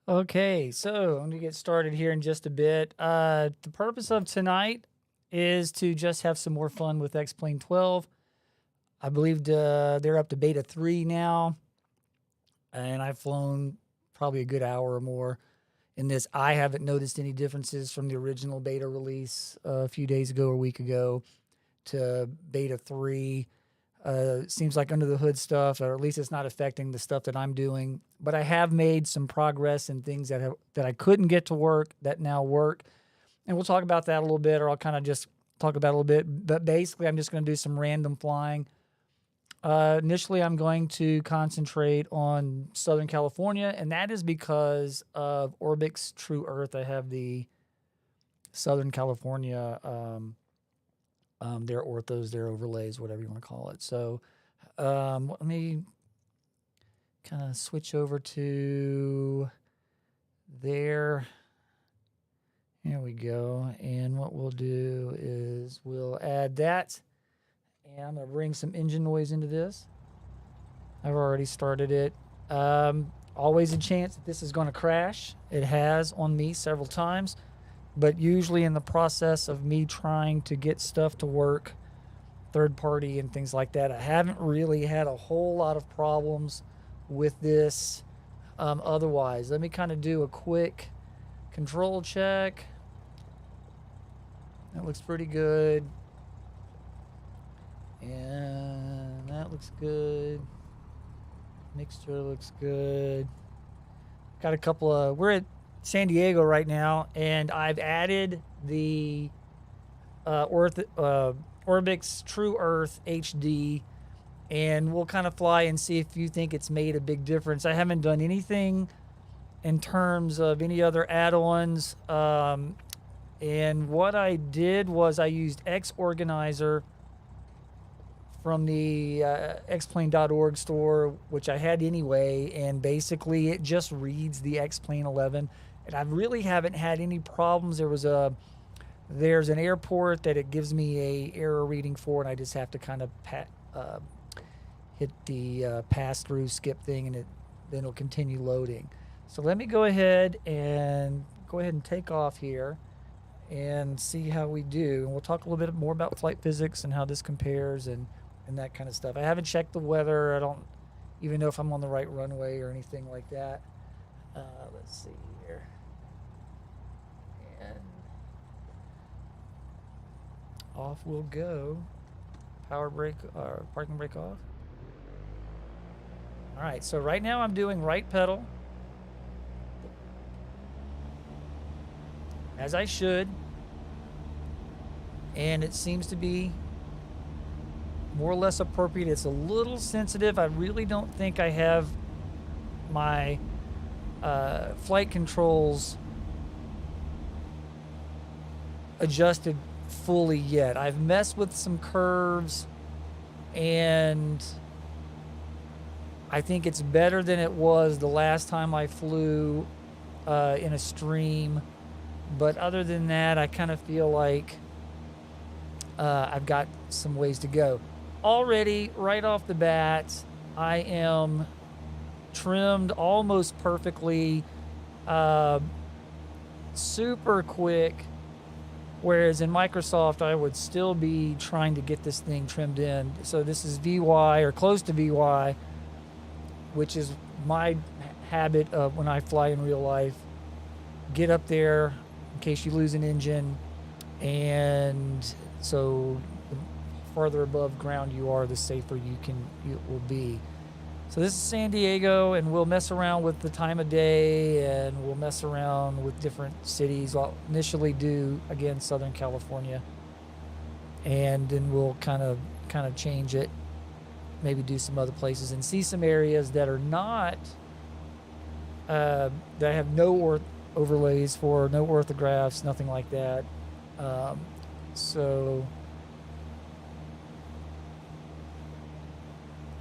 Okay, so I'm gonna get started here in just a bit. The purpose of tonight is to just have some more fun with X-Plane 12. I believe they're up to beta 3 now, and I've flown probably a good hour or more in this. I haven't noticed any differences from the original beta release a few days ago or a week ago to beta 3. Seems like under the hood stuff, or at least it's not affecting the stuff that I'm doing. But I have made some progress in things that I couldn't get to work that now work, and we'll talk about that a little bit, or I'll kind of just talk about it a little bit. But basically, I'm just going to do some random flying. Initially, I'm going to concentrate on Southern California, and that is because of Orbx True Earth. I have the Southern California. Their orthos, their overlays, whatever you want to call it. So let me kind of switch over to there. Here we go. And what we'll do is we'll add that. And I'm going to bring some engine noise into this. I've already started it. Always a chance that this is going to crash. It has on me several times. But usually in the process of me trying to get stuff to work, third party and things like that, I haven't really had a whole lot of problems with this otherwise. Let me kind of do a quick control check. That looks pretty good. And that looks good. Mixture looks good. Got a couple of... We're at San Diego right now, and I've added the Orbx True Earth HD, and we'll kind of fly and see if you think it's made a big difference. I haven't done anything in terms of any other add-ons, and what I did was I used X Organizer from the xplane.org store, which I had anyway, and basically it just reads the X-Plane 11, and I really haven't had any problems. There's an airport that it gives me a error reading for, and I just have to kind of hit the pass-through skip thing, and then it'll continue loading. So let me go ahead and take off here and see how we do, and we'll talk a little bit more about flight physics and how this compares and that kind of stuff. I haven't checked the weather. I don't even know if I'm on the right runway or anything like that. Let's see here. And off we'll go. Power brake, parking brake off. All right, so right now I'm doing right pedal, as I should, and it seems to be more or less appropriate. It's a little sensitive. I really don't think I have my flight controls adjusted fully yet. I've messed with some curves, and I think it's better than it was the last time I flew in a stream. But other than that, I kind of feel like I've got some ways to go. Already, right off the bat, I am trimmed almost perfectly, super quick, whereas in Microsoft, I would still be trying to get this thing trimmed in. So this is VY, or close to VY, which is my habit of when I fly in real life. Get up there in case you lose an engine, and so farther above ground you are, the safer you will be. So this is San Diego, and we'll mess around with the time of day, and we'll mess around with different cities. I'll initially do, again, Southern California, and then we'll kind of change it, maybe do some other places and see some areas that are not that have no overlays for, no orthographs, nothing like that. So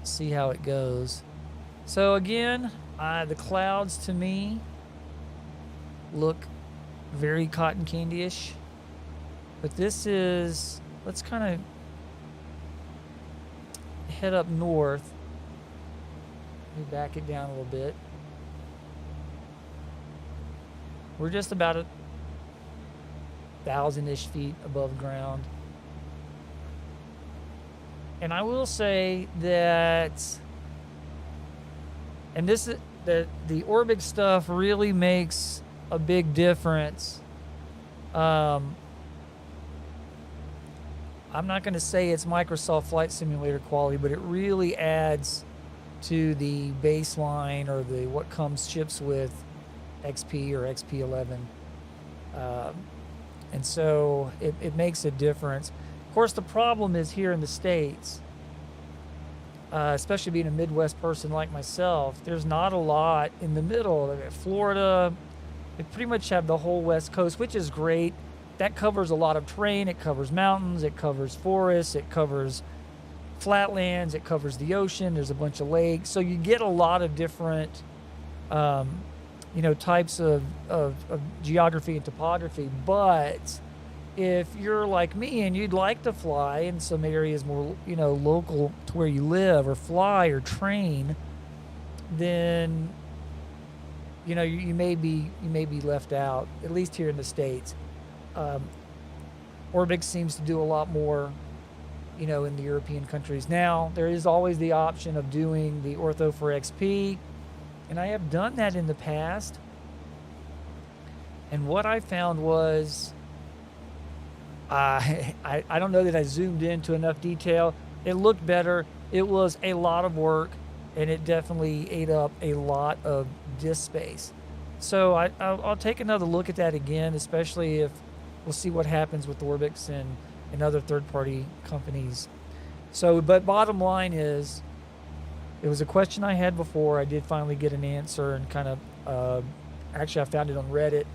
see how it goes. So again, the clouds to me look very cotton candy-ish, but this is, let's kind of head up north. Let me back it down a little bit. We're just about 1,000-ish feet above ground. And I will say that, and this is the Orbx stuff really makes a big difference. I'm not going to say it's Microsoft Flight Simulator quality, but it really adds to the baseline or the what comes ships with XP or XP11. And so it makes a difference. Of course, the problem is here in the States, especially being a Midwest person like myself, there's not a lot in the middle. Florida, they pretty much have the whole West Coast, which is great. That covers a lot of terrain. It covers mountains. It covers forests. It covers flatlands. It covers the ocean. There's a bunch of lakes. So you get a lot of different, types of geography and topography. But if you're like me and you'd like to fly in some areas more, local to where you live, or fly or train, then, you may be left out, at least here in the States. Orbx seems to do a lot more, in the European countries. Now, there is always the option of doing the Ortho for XP, and I have done that in the past. And what I found was, I don't know that I zoomed into enough detail. It looked better. It was a lot of work, and it definitely ate up a lot of disk space. So I'll take another look at that again, especially if we'll see what happens with Orbx and other third-party companies. So, but bottom line is, it was a question I had before. I did finally get an answer, and kind of, actually I found it on Reddit.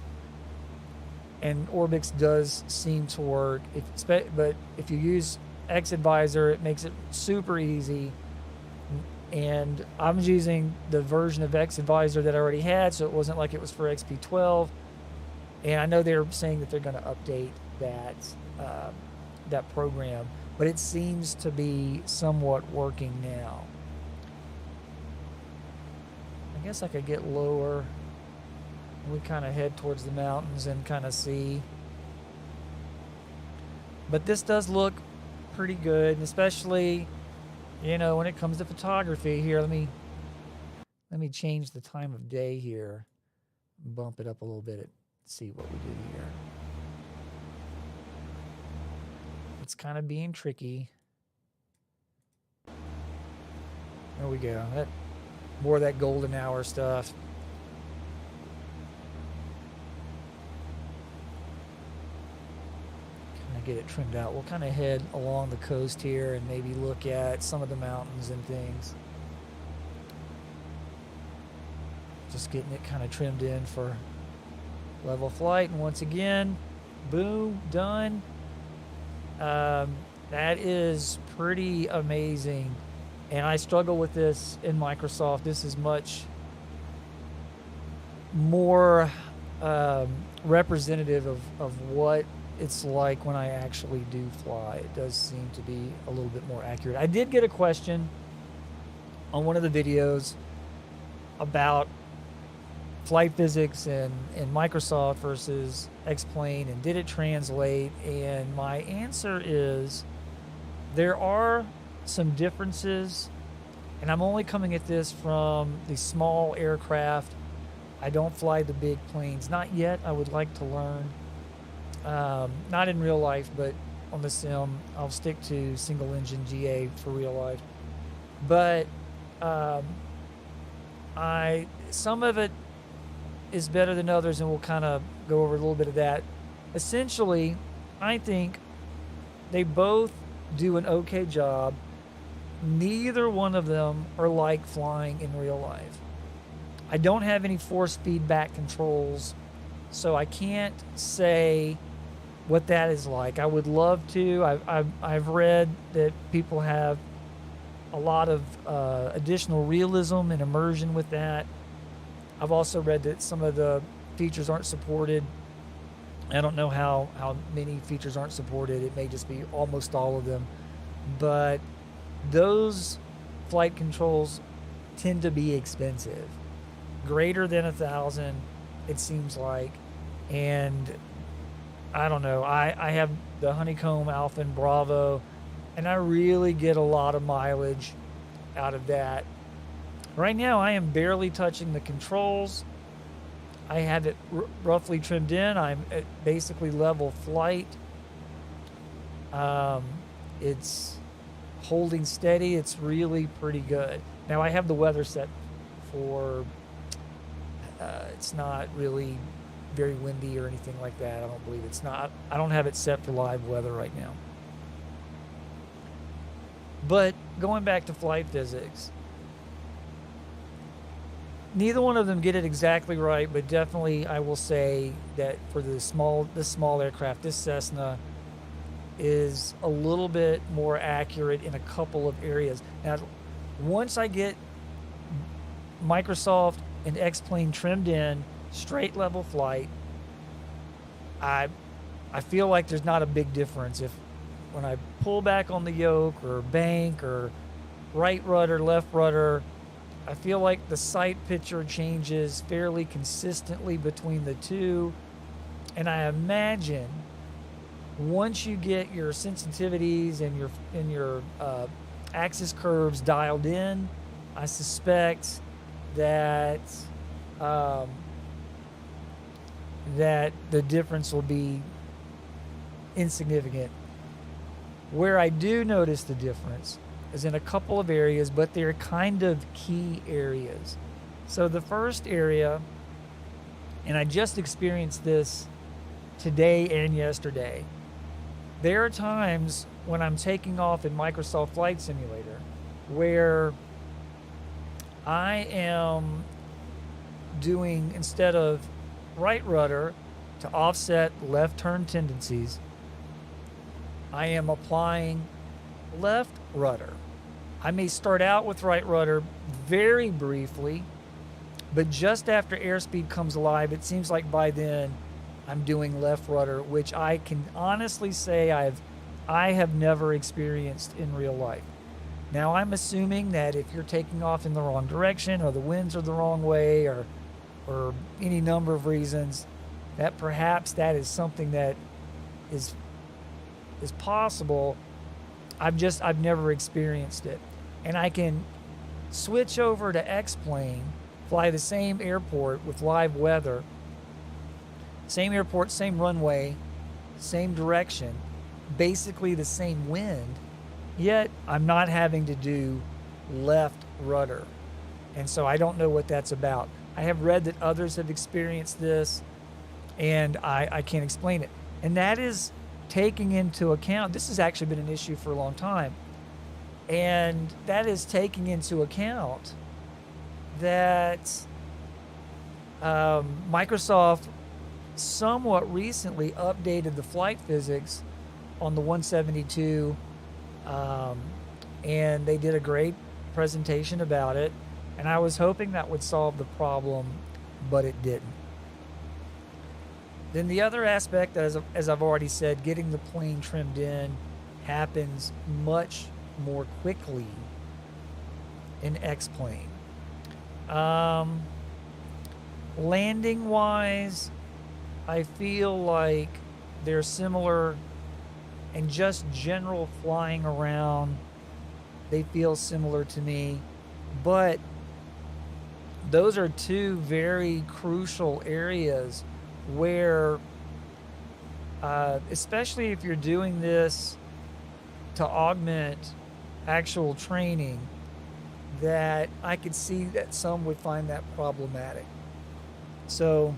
And Orbx does seem to work. But if you use XAdvisor, it makes it super easy. And I'm using the version of XAdvisor that I already had, so it wasn't like it was for XP12. And I know they're saying that they're going to update that program, but it seems to be somewhat working now. I guess I could get lower. We kind of head towards the mountains and kind of see. But this does look pretty good, and especially, when it comes to photography. Here, let me change the time of day here. Bump it up a little bit and see what we do here. It's kind of being tricky. There we go. More of that golden hour stuff. Get it trimmed out. We'll kind of head along the coast here and maybe look at some of the mountains and things. Just getting it kind of trimmed in for level flight. And once again, boom, done. That is pretty amazing. And I struggle with this in Microsoft. This is much more representative of what it's like when I actually do fly. It does seem to be a little bit more accurate. I did get a question on one of the videos about flight physics and Microsoft versus X-Plane, and did it translate? And my answer is there are some differences, and I'm only coming at this from the small aircraft. I don't fly the big planes. Not yet. I would like to learn. Not in real life, but on the sim, I'll stick to single engine GA for real life. But some of it is better than others, and we'll kind of go over a little bit of that. Essentially, I think they both do an okay job. Neither one of them are like flying in real life. I don't have any force feedback controls, so I can't say what that is like. I would love to. I've read that people have a lot of additional realism and immersion with that. I've also read that some of the features aren't supported. I don't know how many features aren't supported. It may just be almost all of them. But those flight controls tend to be expensive. Greater than 1,000, it seems like. And I don't know, I have the Honeycomb Alpha and Bravo, and I really get a lot of mileage out of that. Right now, I am barely touching the controls. I have it roughly trimmed in. I'm at basically level flight. It's holding steady. It's really pretty good. Now, I have the weather set for, it's not really very windy or anything like that. I don't believe it's not. I don't have it set for live weather right now. But going back to flight physics, neither one of them get it exactly right, but definitely I will say that for this small aircraft, this Cessna is a little bit more accurate in a couple of areas. Now, once I get Microsoft and X-Plane trimmed in, straight level flight, I feel like there's not a big difference. When I pull back on the yoke or bank or right rudder, left rudder, I feel like the sight picture changes fairly consistently between the two. And I imagine once you get your sensitivities and your axis curves dialed in, I suspect that that the difference will be insignificant. Where I do notice the difference is in a couple of areas, but they're kind of key areas. So the first area, and I just experienced this today and yesterday, there are times when I'm taking off in Microsoft Flight Simulator where I am doing, instead of right rudder to offset left turn tendencies, I am applying left rudder. I may start out with right rudder very briefly, but just after airspeed comes alive, it seems like by then I'm doing left rudder, which I can honestly say I have never experienced in real life. Now, I'm assuming that if you're taking off in the wrong direction or the winds are the wrong way or any number of reasons, that perhaps that is something that is possible. I've never experienced it. And I can switch over to X-Plane, fly the same airport with live weather, same airport, same runway, same direction, basically the same wind, yet I'm not having to do left rudder. And so I don't know what that's about. I have read that others have experienced this, and I can't explain it. And that is taking into account, this has actually been an issue for a long time, and that is taking into account that Microsoft somewhat recently updated the flight physics on the 172, and they did a great presentation about it, and I was hoping that would solve the problem, but it didn't. Then the other aspect, as I've already said, getting the plane trimmed in happens much more quickly in X-Plane. Landing wise, I feel like they're similar, and just general flying around, they feel similar to me. But those are two very crucial areas where, especially if you're doing this to augment actual training, that I could see that some would find that problematic. So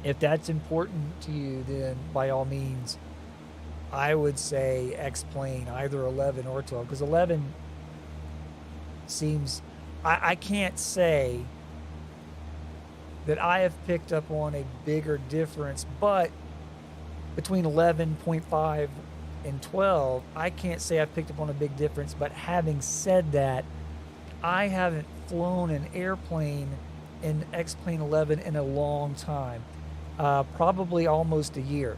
if that's important to you, then by all means, I would say X-Plane, either 11 or 12, because 11 seems, I can't say that I have picked up on a bigger difference, but between 11.5 and 12, I can't say I've picked up on a big difference. But having said that, I haven't flown an airplane in X-Plane 11 in a long time, probably almost a year.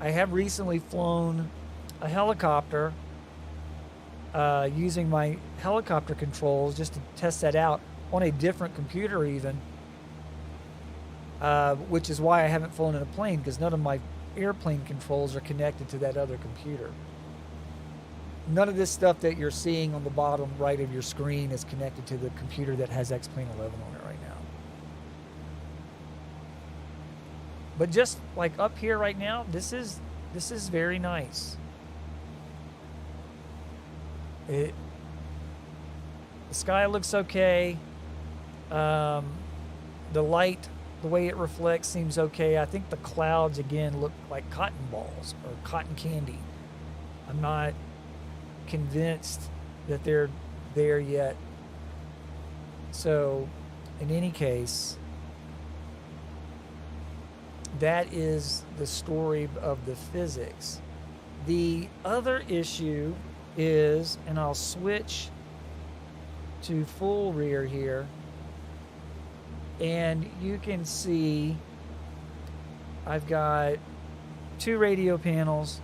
I have recently flown a helicopter using my helicopter controls just to test that out on a different computer even. which is why I haven't flown in a plane, because none of my airplane controls are connected to that other computer. None of this stuff that you're seeing on the bottom right of your screen is connected to the computer that has X-Plane 11 on it right now. But just like up here right now, this is very nice. The sky looks okay. The light, the way it reflects, seems okay. I think the clouds again look like cotton balls or cotton candy. I'm not convinced that they're there yet. So in any case, that is the story of the physics. The other issue is, and I'll switch to full rear here, and you can see I've got 2 radio panels,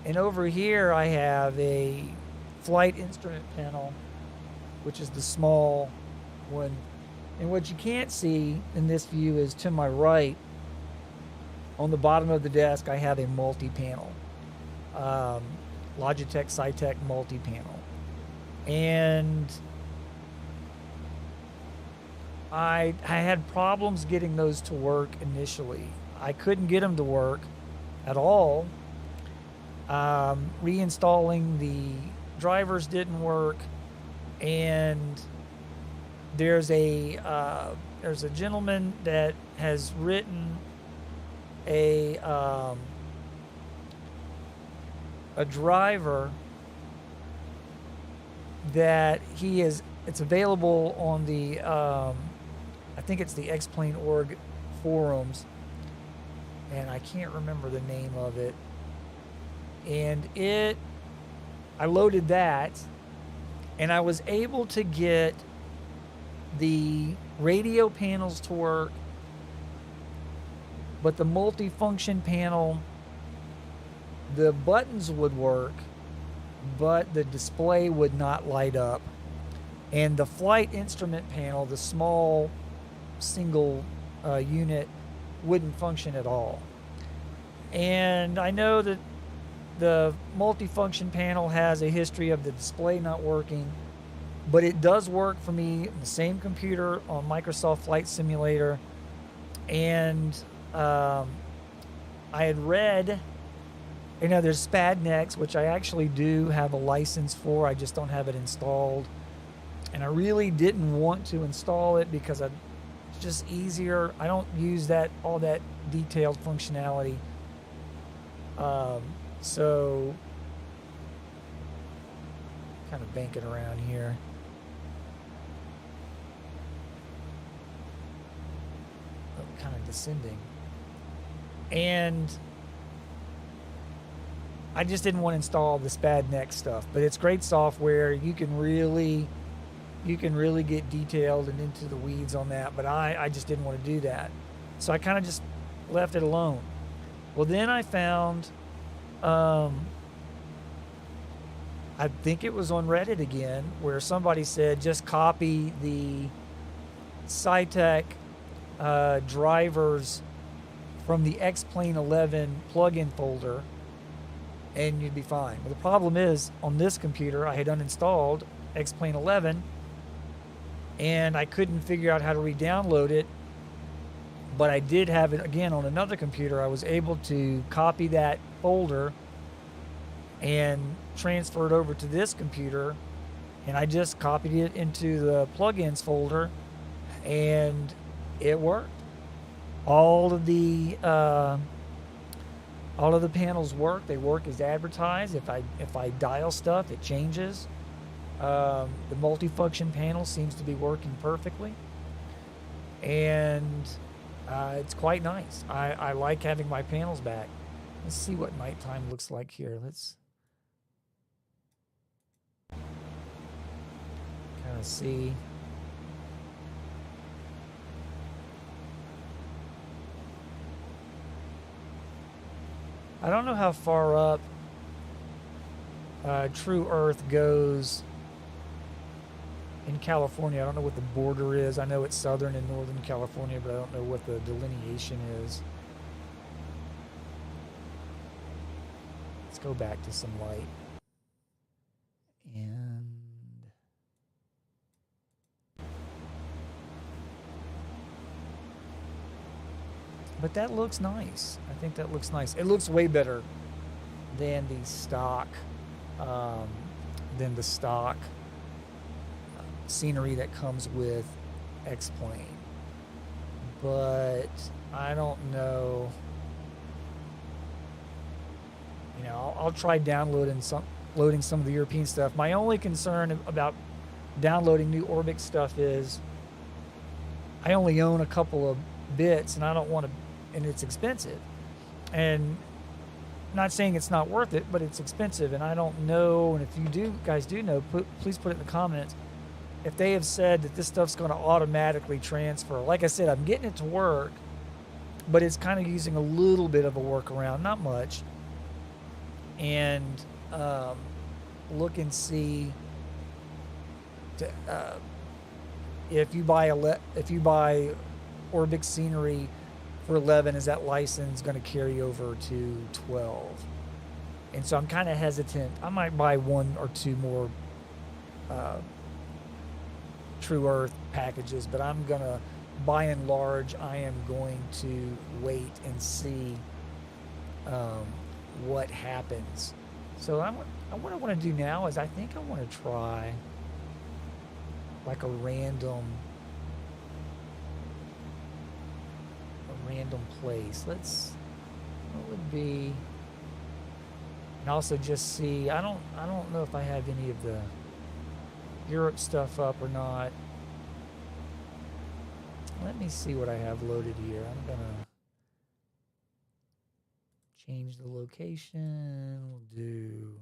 and over here I have a flight instrument panel, which is the small one. And what you can't see in this view is to my right, on the bottom of the desk, I have a multi-panel, Logitech Saitek multi-panel. And I had problems getting those to work initially. I couldn't get them to work at all. Reinstalling the drivers didn't work, and there's a gentleman that has written a driver that it's available on the I think it's the X-Plane.org forums, and I can't remember the name of it. And I loaded that, and I was able to get the radio panels to work, but the multifunction panel, the buttons would work, but the display would not light up. And the flight instrument panel, the small single unit, wouldn't function at all. And I know that the multifunction panel has a history of the display not working, but it does work for me on the same computer on Microsoft Flight Simulator. And I had read, there's Spadnex, which I actually do have a license for. I just don't have it installed. And I really didn't want to install it because it's just easier. I don't use all that detailed functionality. So kind of banking around here. Oh, kind of descending. And I just didn't want to install the Spadnex stuff, but it's great software. You can really get detailed and into the weeds on that, but I just didn't want to do that. So I kind of just left it alone. Well, then I found, I think it was on Reddit again, where somebody said just copy the Saitek drivers from the X-Plane 11 plugin folder and you'd be fine. Well, the problem is, on this computer, I had uninstalled X-Plane 11 and I couldn't figure out how to re-download it, but I did have it again on another computer. I was able to copy that folder and transfer it over to this computer, and I just copied it into the plugins folder and it worked. All of the panels work. They work as advertised. If I dial stuff, it changes. The multifunction panel seems to be working perfectly, and it's quite nice. I like having my panels back. Let's see what nighttime looks like here. Let's kind of see. I don't know how far up True Earth goes in California. I don't know what the border is. I know it's southern and northern California, but I don't know what the delineation is. Let's go back to some light. And but that looks nice. I think that looks nice. It looks way better than the stock scenery that comes with X-Plane. But I don't know. You know, I'll try loading some of the European stuff. My only concern about downloading new Orbx stuff is I only own a couple of bits, and I don't want to, and it's expensive. And I'm not saying it's not worth it, but it's expensive, and I don't know. And if you guys do know, please put it in the comments if they have said that this stuff's going to automatically transfer. Like I said, I'm getting it to work, but it's kind of using a little bit of a workaround, not much. And look and see if you buy Orbx scenery for 11, is that license going to carry over to 12? And so I'm kind of hesitant. I might buy one or two more True Earth packages, but I'm gonna, by and large, I am going to wait and see what happens. So what I want to do now is I think I want to try like a random place. What would be, and also just see, I don't know if I have any of the Europe stuff up or not. Let me see what I have loaded here. I'm gonna change the location. We'll do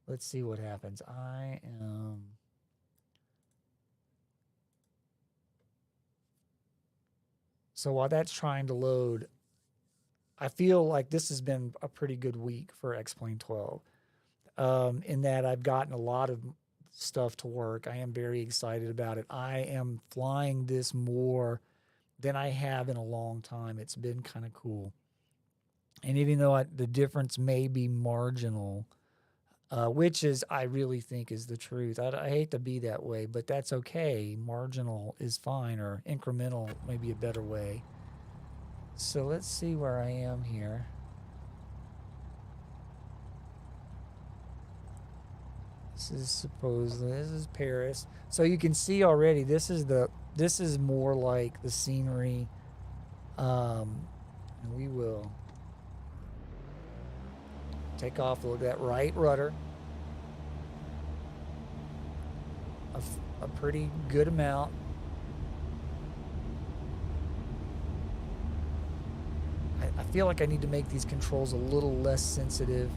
let's see what happens. I am so while that's trying to load, I feel like this has been a pretty good week for X-Plane 12. In that I've gotten a lot of stuff to work. I am very excited about it. I am flying this more than I have in a long time. It's been kind of cool. And even though the difference may be marginal, which is, I really think is the truth. I hate to be that way, but that's okay. Marginal is fine, or incremental may be a better way. So let's see where I am here. This is Paris. So you can see already, this is more like the scenery. And we will take off a little bit. Right rudder. A pretty good amount. I feel like I need to make these controls a little less sensitive.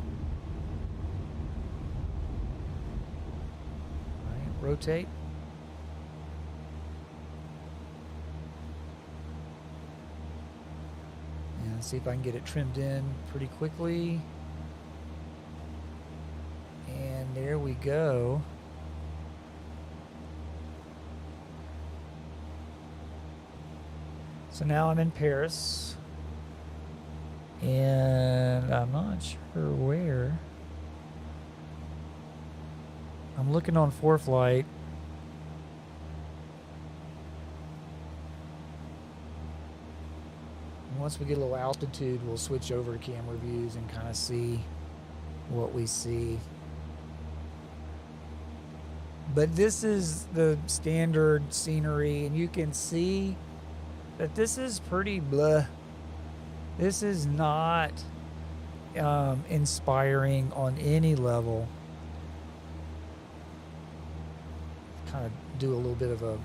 All right, rotate. And see if I can get it trimmed in pretty quickly. And there we go. So now I'm in Paris. And I'm not sure where. I'm looking on ForeFlight. Once we get a little altitude, we'll switch over to camera views and kind of see what we see. But this is the standard scenery, and you can see that this is pretty blah. This is not inspiring on any level. Kind of do a little bit of a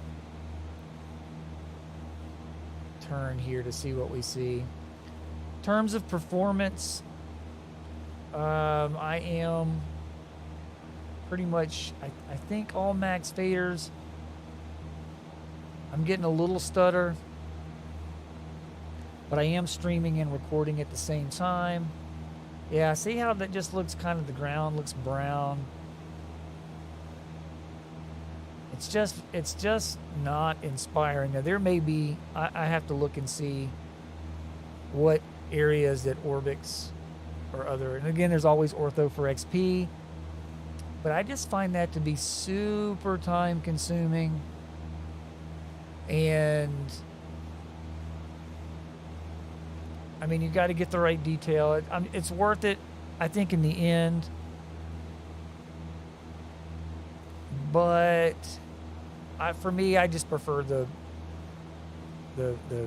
turn here to see what we see. In terms of performance, I am pretty much, I think all max faders. I'm getting a little stutter, but I am streaming and recording at the same time. Yeah, see how that just looks kind of, the ground looks brown. It's just not inspiring. Now there may be, I have to look and see what areas that Orbx or other, and again, there's always Ortho for XP, but I just find that to be super time consuming, and I mean, you got to get the right detail. It's worth it, I think, in the end, but for me, I just prefer the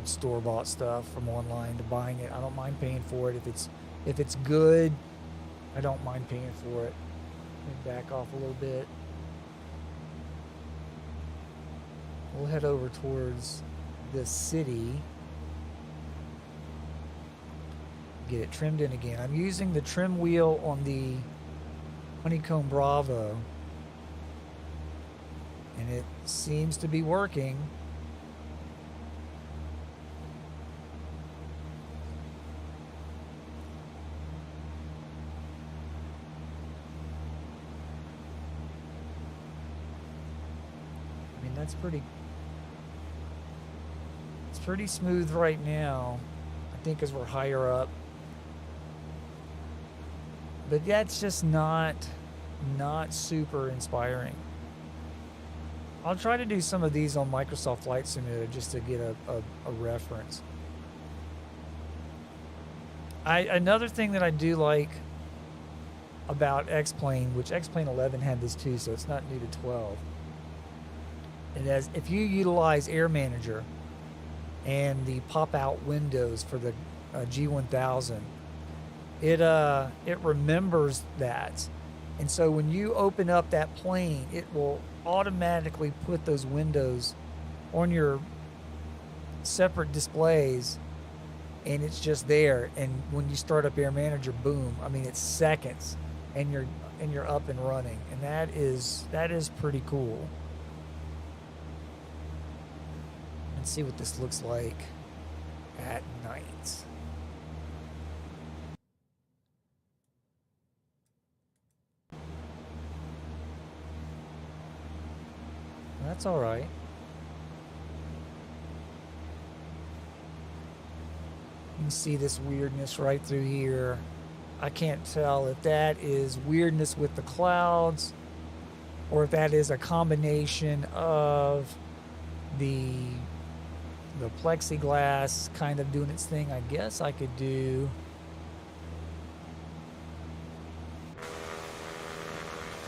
store-bought stuff from online to buying it. I don't mind paying for it. If it's good, I don't mind paying for it. Let me back off a little bit. We'll head over towards the city. Get it trimmed in again. I'm using the trim wheel on the Honeycomb Bravo, and it seems to be working. I mean, it's pretty smooth right now, I think, as we're higher up. But that's just not super inspiring. I'll try to do some of these on Microsoft Flight Simulator just to get a reference. Another thing that I do like about X-Plane, which X-Plane 11 had this too, so it's not new to 12. It has, if you utilize Air Manager and the pop-out windows for the G1000, it remembers that, and so when you open up that plane, it will automatically put those windows on your separate displays, and it's just there. And when you start up Air Manager, boom! I mean, it's seconds, and you're up and running, and that is pretty cool. Let's see what this looks like at night. That's all right. You can see this weirdness right through here. I can't tell if that is weirdness with the clouds or if that is a combination of the plexiglass kind of doing its thing. I guess I could do...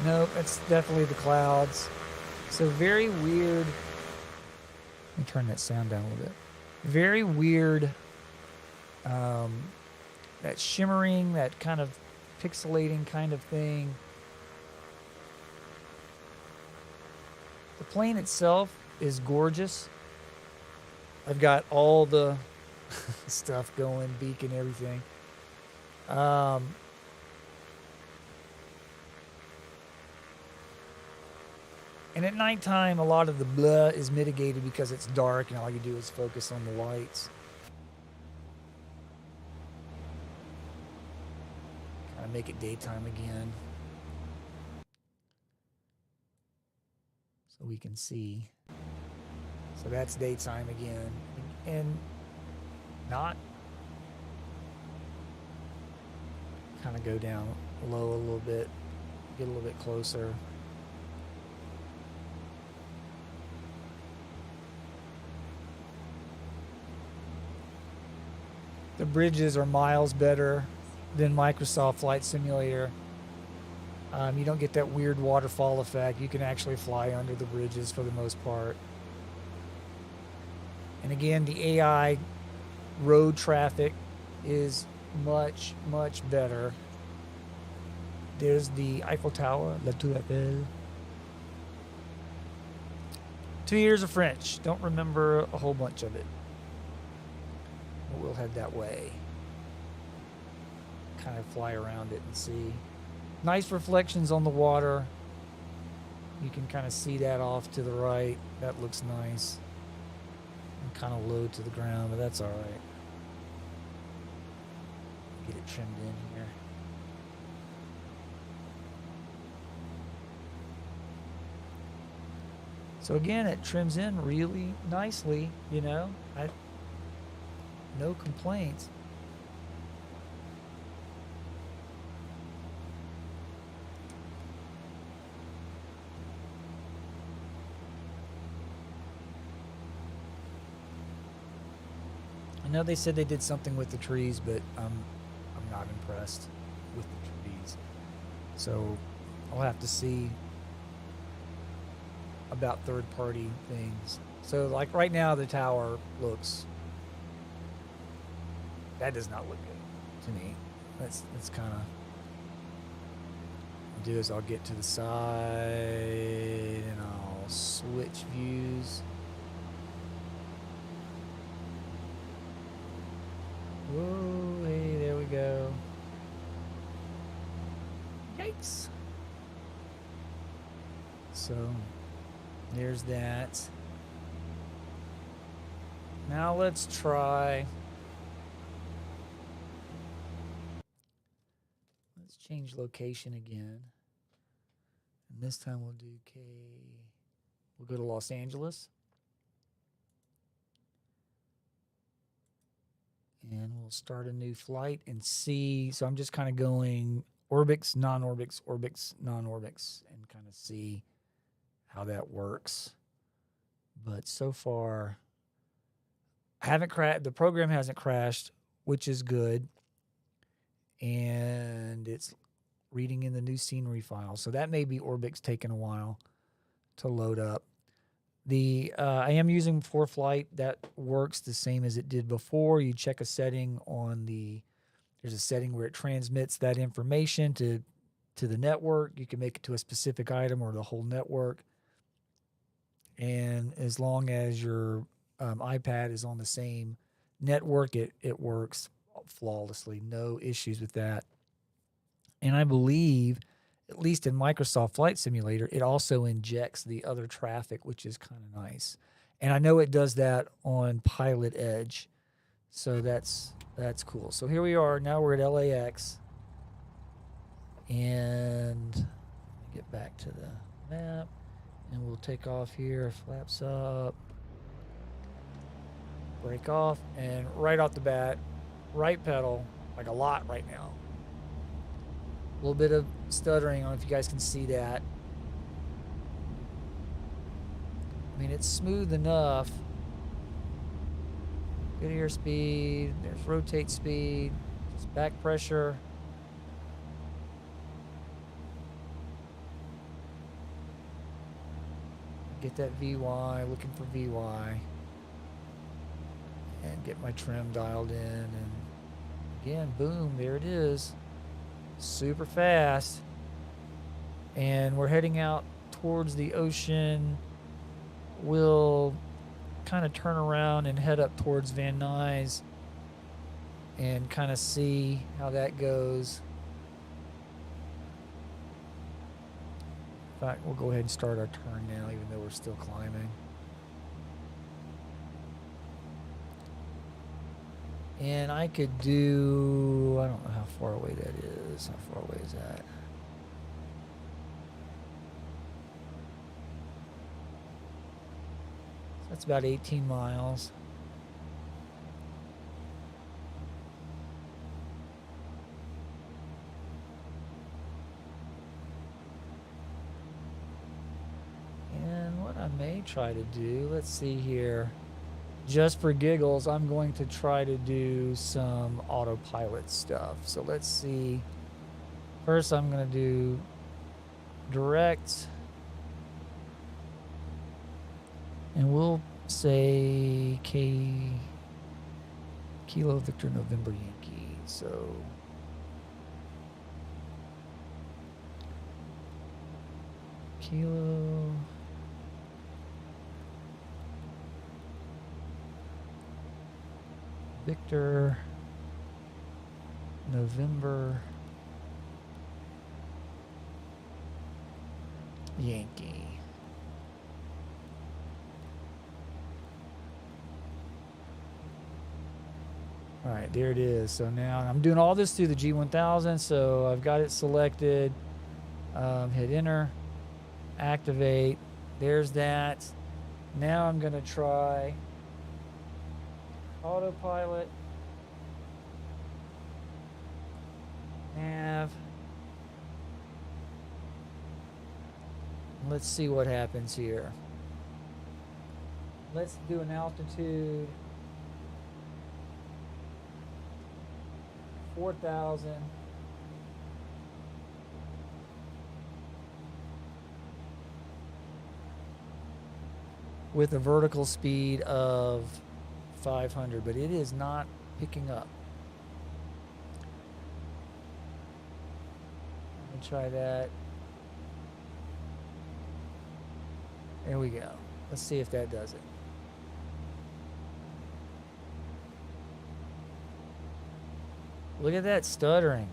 Nope, it's definitely the clouds. So very weird. Let me turn that sound down a little bit. Very weird. That shimmering, that kind of pixelating kind of thing. The plane itself is gorgeous. I've got all the stuff going, beacon, everything. And at nighttime, a lot of the blah is mitigated because it's dark and all you do is focus on the lights. Kind of make it daytime again, so we can see. So that's daytime again. And not kind of go down low a little bit, get a little bit closer. The bridges are miles better than Microsoft Flight Simulator. You don't get that weird waterfall effect. You can actually fly under the bridges for the most part. And again, the AI road traffic is much, much better. There's the Eiffel Tower, La Tour Eiffel. 2 years of French. Don't remember a whole bunch of it. We'll head that way. Kind of fly around it and see. Nice reflections on the water. You can kind of see that off to the right. That looks nice. kind of low to the ground, but that's all right. Get it trimmed in here. So again, it trims in really nicely, you know. No complaints. I know they said they did something with the trees, but I'm not impressed with the trees. So I'll have to see about third-party things. So like right now, the tower looks, that does not look good to me. That's kind of, I'll do is I'll get to the side and I'll switch views. Whoa, hey, there we go. Yikes. So there's that. Now let's try. Let's change location again. And this time we'll do we'll go to Los Angeles. And we'll start a new flight and see. So I'm just kind of going Orbx, non-Orbx, Orbx, non-Orbx, and kind of see how that works. But so far, the program hasn't crashed, which is good. And it's reading in the new scenery file. So that may be Orbx taking a while to load up. I am using ForeFlight. That works the same as it did before. You check a setting on there's a setting where it transmits that information to the network. You can make it to a specific item or the whole network. And as long as your iPad is on the same network, it works flawlessly. No issues with that. And I believe, at least in Microsoft Flight Simulator, it also injects the other traffic, which is kind of nice. And I know it does that on Pilot Edge. So that's cool. So here we are. Now we're at LAX. And let me get back to the map. And we'll take off here, flaps up, brake off, and right off the bat, right pedal, like a lot right now. A little bit of stuttering. I don't know if you guys can see that. I mean, it's smooth enough. Good airspeed. There's rotate speed. Just back pressure. Get that VY, looking for VY. And get my trim dialed in. And again, boom, there it is. Super fast. And we're heading out towards the ocean. We'll kind of turn around and head up towards Van Nuys and kind of see how that goes. In fact, we'll go ahead and start our turn now, even though we're still climbing. And I could do, I don't know how far away that is. How far away is that? That's about 18 miles. And what I may try to do, let's see here. Just for giggles, I'm going to try to do some autopilot stuff. So let's see. First, I'm going to do direct. And we'll say Kilo Victor November Yankee. So Kilo Victor November Yankee. right, there it is. So now I'm doing all this through the G1000, so I've got it selected. Hit enter, activate. There's that. Now I'm going to try autopilot, nav. Let's see what happens here. Let's do an altitude 4,000. With a vertical speed of 500, but it is not picking up. Let me try that. There we go. Let's see if that does it. Look at that stuttering.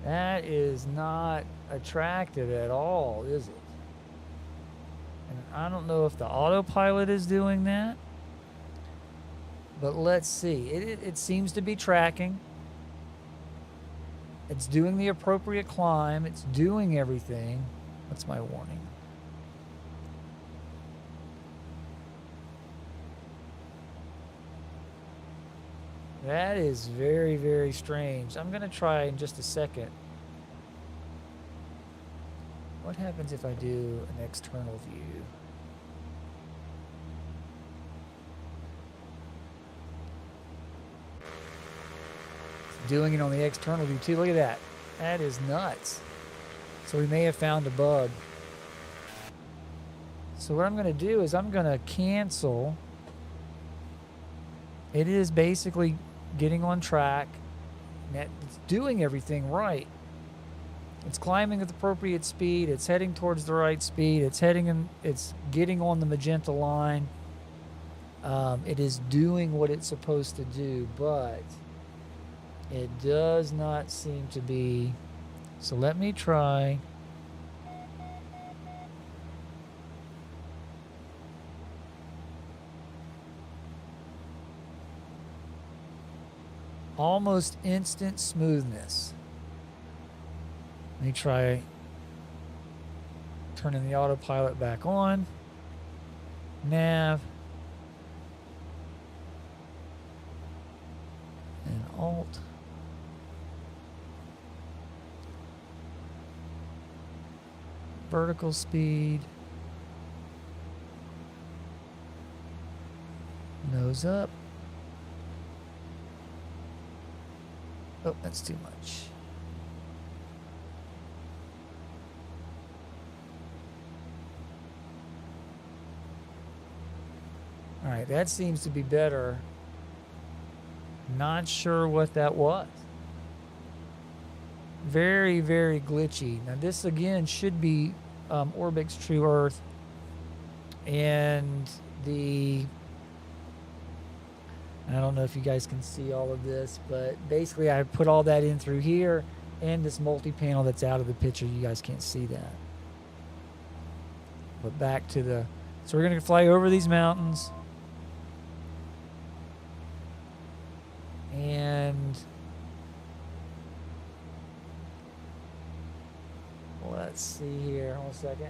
That is not attractive at all, is it? And I don't know if the autopilot is doing that, but let's see. It seems to be tracking. It's doing the appropriate climb. It's doing everything. What's my warning? That is very, very strange. I'm going to try in just a second. What happens if I do an external view? It's doing it on the external view too. Look at that. That is nuts. So we may have found a bug. So what I'm going to do is I'm going to cancel. It is basically getting on track. It's doing everything right. It's climbing at the appropriate speed. It's heading towards the right speed. It's getting on the magenta line. It is doing what it's supposed to do, but it does not seem to be. So let me try. Almost instant smoothness. Let me try turning the autopilot back on. Nav. And Alt. Vertical speed. Nose up. Oh, that's too much. All right, that seems to be better. Not sure what that was. Very, very glitchy. Now this again should be Orbx True Earth, and I don't know if you guys can see all of this, but basically I put all that in through here and this multi-panel that's out of the picture. You guys can't see that. But back to so we're going to fly over these mountains. And let's see here. Hold on a second.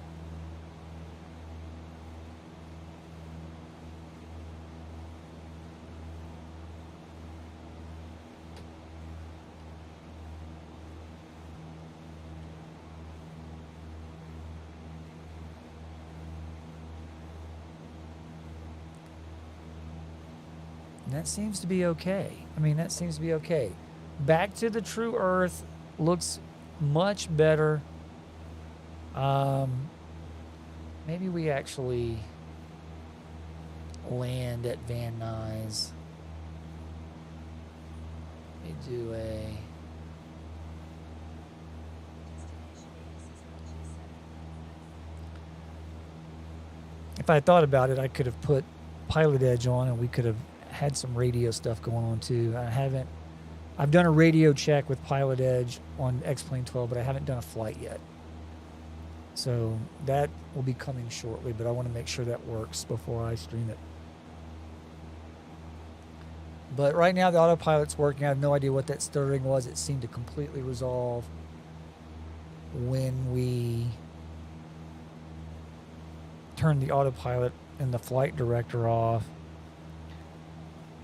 That seems to be okay. I mean, that seems to be okay. Back to the True Earth looks much better. Maybe we actually land at Van Nuys. Let me do If I thought about it, I could have put Pilot Edge on and we could have had some radio stuff going on too. I've done a radio check with Pilot Edge on X-Plane 12, but I haven't done a flight yet. So that will be coming shortly, but I want to make sure that works before I stream it. But right now the autopilot's working. I have no idea what that stuttering was. It seemed to completely resolve when we turned the autopilot and the flight director off.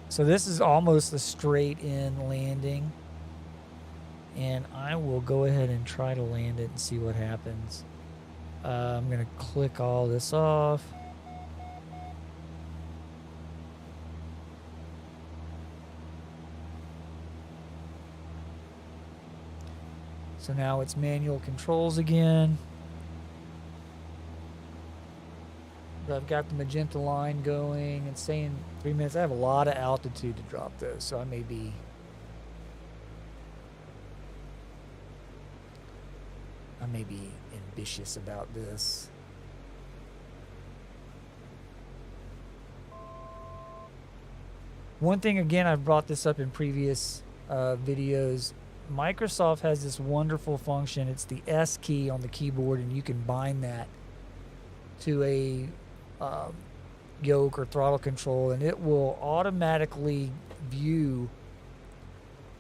So this is almost a straight in landing. And I will go ahead and try to land it and see what happens. I'm going to click all this off. So now it's manual controls again. But I've got the magenta line going and saying 3 minutes. I have a lot of altitude to drop though, so I may be ambitious about this. One thing, again, I've brought this up in previous videos. Microsoft has this wonderful function. It's the S key on the keyboard, and you can bind that to a yoke or throttle control, and it will automatically view,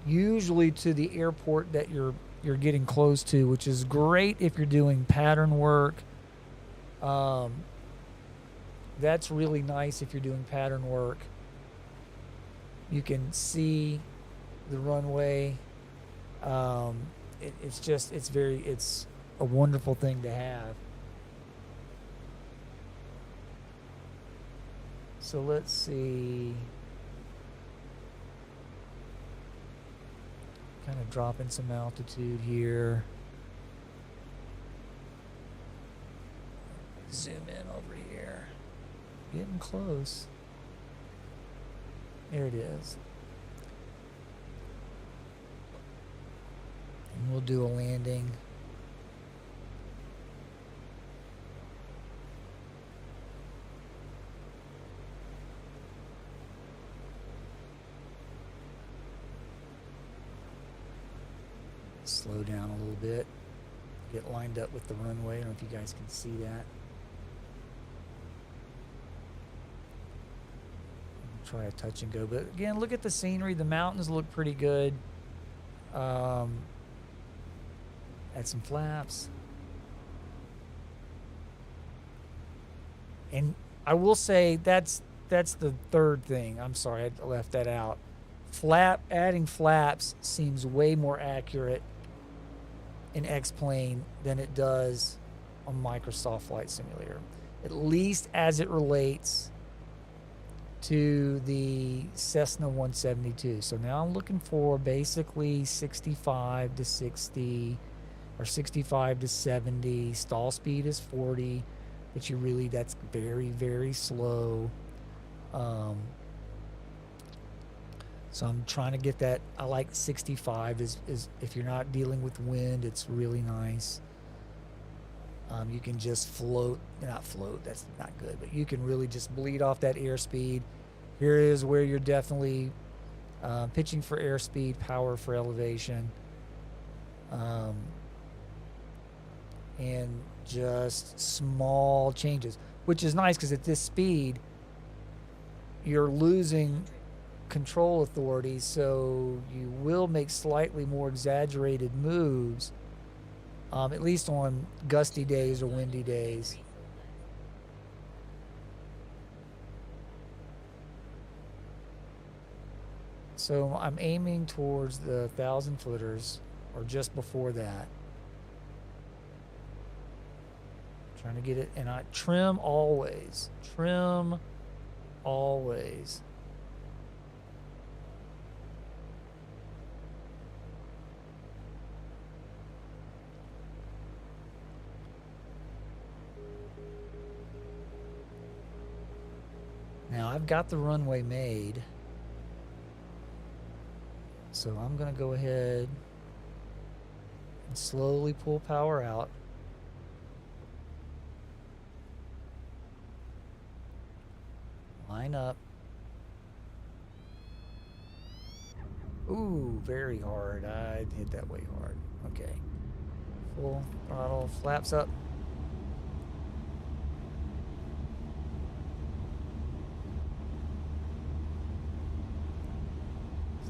usually to the airport that you're getting close to, which is great if you're doing pattern work. That's really nice if you're doing pattern work. You can see the runway. It's a wonderful thing to have. So let's see. Kind of dropping some altitude here. Zoom in over here. Getting close. There it is. And we'll do a landing. Slow down a little bit. Get lined up with the runway. I don't know if you guys can see that. Try a touch and go, but again, look at the scenery. The mountains look pretty good. Add some flaps, and I will say that's the third thing. I'm sorry, I left that out. Adding flaps seems way more accurate in X-Plane than it does on Microsoft Flight Simulator, at least as it relates to the Cessna 172. So now I'm looking for basically 65 to 60 or 65 to 70. Stall speed is 40, but that's very, very slow. So I'm trying to get that. I like 65 is if you're not dealing with wind, it's really nice. You can just not float, that's not good, but you can really just bleed off that airspeed. Here is where you're definitely pitching for airspeed, power for elevation, and just small changes, which is nice because at this speed, you're losing control authority, so you will make slightly more exaggerated moves, at least on gusty days or windy days. So I'm aiming towards the 1,000 footers or just before that. Trying to get it, and I trim always. Trim always. Now I've got the runway made, so I'm going to go ahead and slowly pull power out. Line up. Ooh, very hard. I hit that way hard. Okay. Full throttle, flaps up.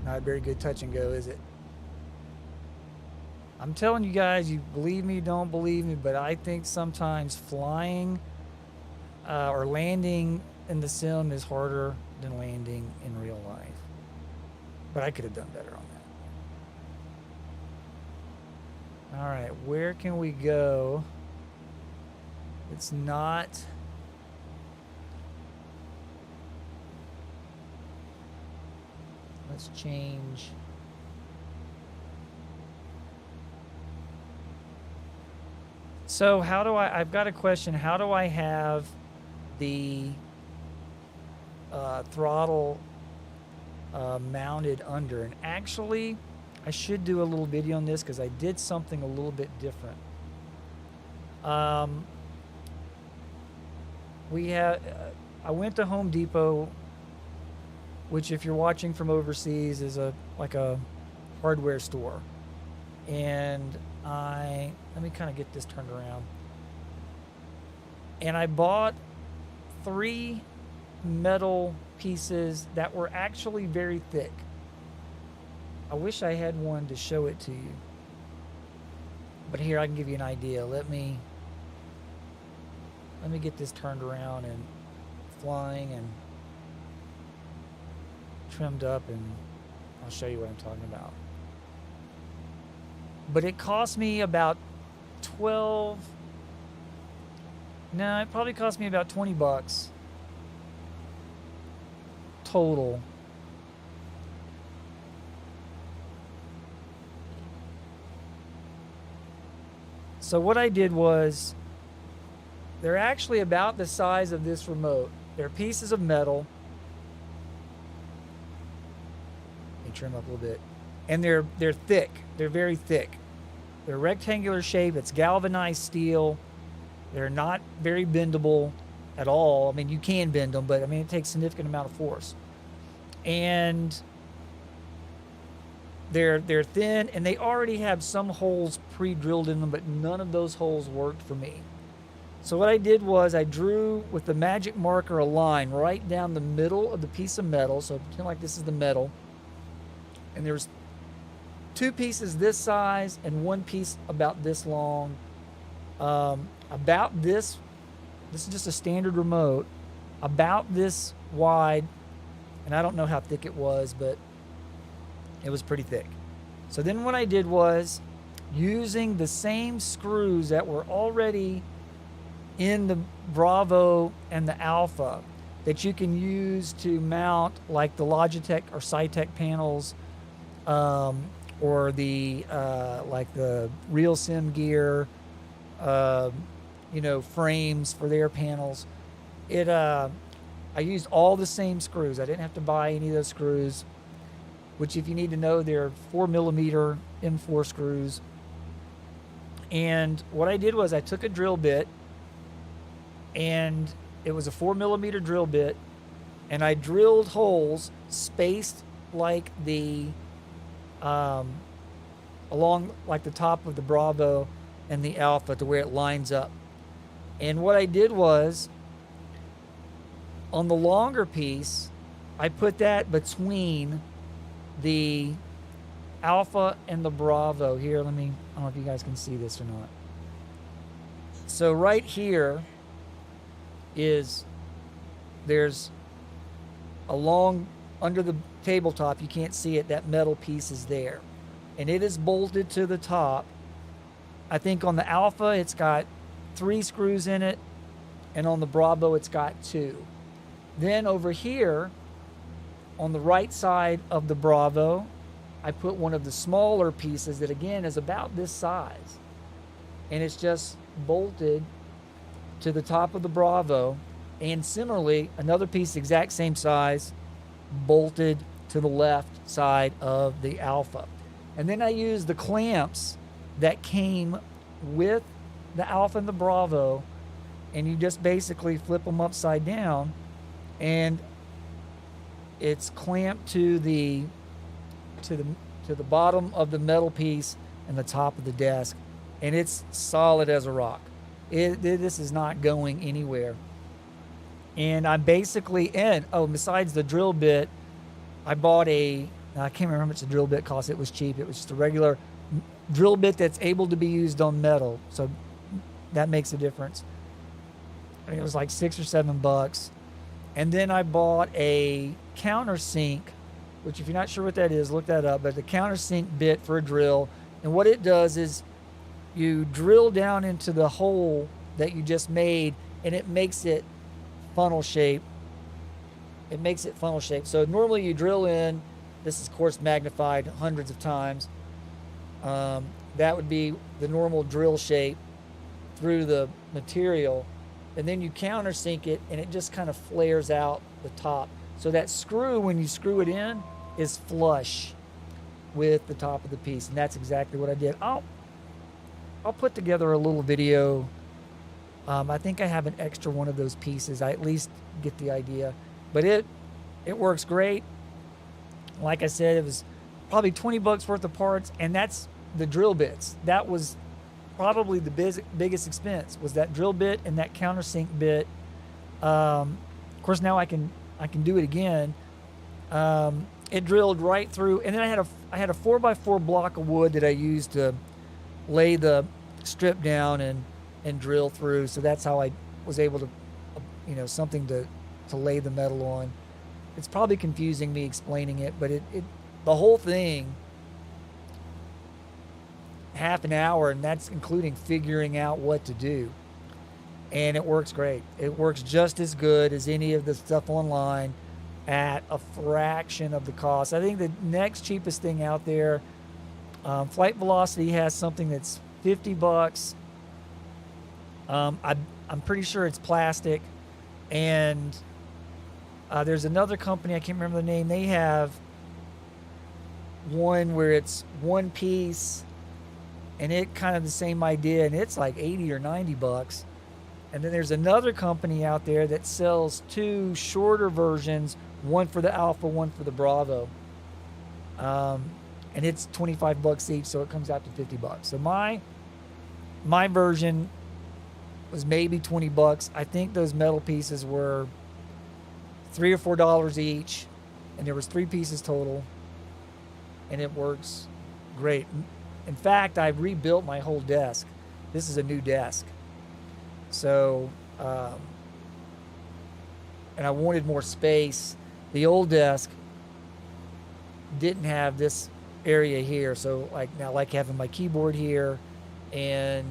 Not very good touch and go, is it? I'm telling you guys, you believe me, don't believe me, but I think sometimes flying or landing in the sim is harder than landing in real life. But I could have done better on that. All right, where can we go? It's not... Let's change... So how do I've got a question. How do I have the throttle mounted under? And actually, I should do a little video on this because I did something a little bit different. I went to Home Depot, which if you're watching from overseas is like a hardware store. And let me kind of get this turned around. And I bought 3 metal pieces that were actually very thick. I wish I had one to show it to you. But here I can give you an idea. Let me get this turned around and flying and trimmed up, and I'll show you what I'm talking about. But it cost me about it probably cost me about 20 bucks total. So what I did was, they're actually about the size of this remote. They're pieces of metal. Let me trim up a little bit. And they're thick. They're very thick. They're rectangular shape. It's galvanized steel. They're not very bendable at all. I mean, you can bend them, but I mean, it takes a significant amount of force. And they're thin, and they already have some holes pre-drilled in them, but none of those holes worked for me. So what I did was I drew with the magic marker a line right down the middle of the piece of metal. So pretend like this is the metal. And there's 2 pieces this size and 1 piece about this long. About this is just a standard remote, about this wide, and I don't know how thick it was, but it was pretty thick. So then what I did was, using the same screws that were already in the Bravo and the Alpha that you can use to mount like the Logitech or Saitek panels, or the like the Real Sim Gear, frames for their panels. I used all the same screws. I didn't have to buy any of those screws, which, if you need to know, they're 4mm M4 screws. And what I did was I took a drill bit, and it was a 4mm drill bit, and I drilled holes spaced like along like the top of the Bravo and the Alpha to where it lines up. And what I did was, on the longer piece, I put that between the Alpha and the Bravo. Here, I don't know if you guys can see this or not. So right here there's along under the tabletop, you can't see it, that metal piece is there. And it is bolted to the top. I think on the Alpha, it's got 3 screws in it, and on the Bravo, it's got 2. Then over here, on the right side of the Bravo, I put one of the smaller pieces that, again, is about this size. And it's just bolted to the top of the Bravo. And similarly, another piece, exact same size, bolted to the left side of the Alpha. And then I used the clamps that came with the Alpha and the Bravo, and you just basically flip them upside down, and it's clamped to the bottom of the metal piece and the top of the desk, and it's solid as a rock. This is not going anywhere. And I'm basically besides the drill bit, I bought now I can't remember how much the drill bit cost. It was cheap. It was just a regular drill bit that's able to be used on metal. So that makes a difference. I think it was like $6 or $7. And then I bought a countersink, which if you're not sure what that is, look that up. But the countersink bit for a drill. And what it does is you drill down into the hole that you just made, and it makes it funnel shape. It makes it funnel shape. So normally you drill in, this is of course magnified hundreds of times. That would be the normal drill shape through the material. And then you countersink it, and it just kind of flares out the top. So that screw, when you screw it in, is flush with the top of the piece. And that's exactly what I did. I'll put together a little video. I think I have an extra one of those pieces. I at least get the idea. But it works great. Like I said, it was probably $20 worth of parts, and that's the drill bits. That was probably the biggest expense, was that drill bit and that countersink bit. Of course, now I can do it again. It drilled right through, and then I had a 4x4 block of wood that I used to lay the strip down and drill through. So that's how I was able to, something to lay the metal on. It's probably confusing me explaining it, but the whole thing, half an hour, and that's including figuring out what to do. And it works great. It works just as good as any of the stuff online at a fraction of the cost. I think the next cheapest thing out there, Flight Velocity has something that's $50. I'm pretty sure it's plastic. And there's another company, I can't remember the name. They have one where it's one piece, and it kind of the same idea, and it's like $80 or $90. And then there's another company out there that sells two shorter versions, one for the Alpha, one for the Bravo. And it's $25 each, so it comes out to $50. So my version was maybe $20. I think those metal pieces were $3 or $4 each, and there was 3 pieces total, and it works great. In fact, I rebuilt my whole desk. This is a new desk. So, and I wanted more space. The old desk didn't have this area here. So like now, like having my keyboard here, and